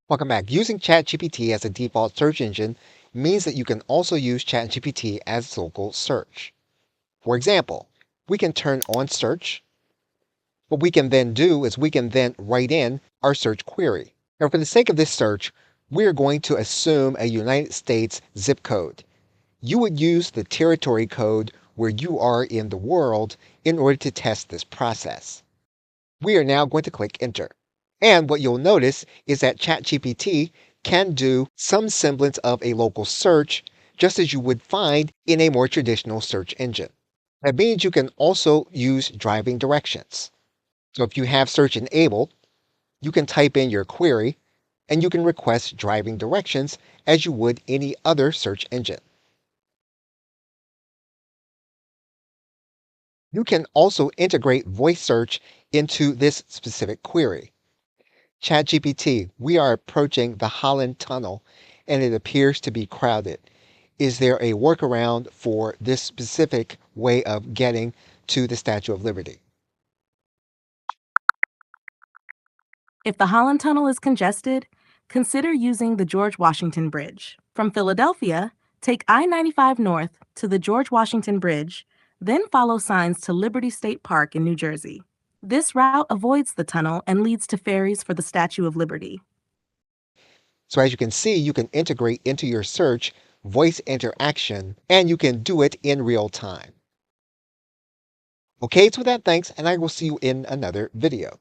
Welcome back. Using ChatGPT as a default search engine means that you can also use ChatGPT as local search. For example, we can turn on search. What we can then do is we can then write in our search query. Now, for the sake of this search, we're going to assume a United States zip code. You would use the territory code where you are in the world in order to test this process. We are now going to click enter. And what you'll notice is that ChatGPT can do some semblance of a local search, just as you would find in a more traditional search engine. That means you can also use driving directions. So if you have search enabled, you can type in your query and you can request driving directions as you would any other search engine. You can also integrate voice search into this specific query. ChatGPT, we are approaching the Holland Tunnel and it appears to be crowded. Is there a workaround for this specific way of getting to the Statue of Liberty? If the Holland Tunnel is congested, consider using the George Washington Bridge. From Philadelphia, take I-95 North to the George Washington Bridge, then follow signs to Liberty State Park in New Jersey. This route avoids the tunnel and leads to ferries for the Statue of Liberty. So as you can see, you can integrate into your search voice interaction and you can do it in real time. Okay, so with that, thanks, and I will see you in another video.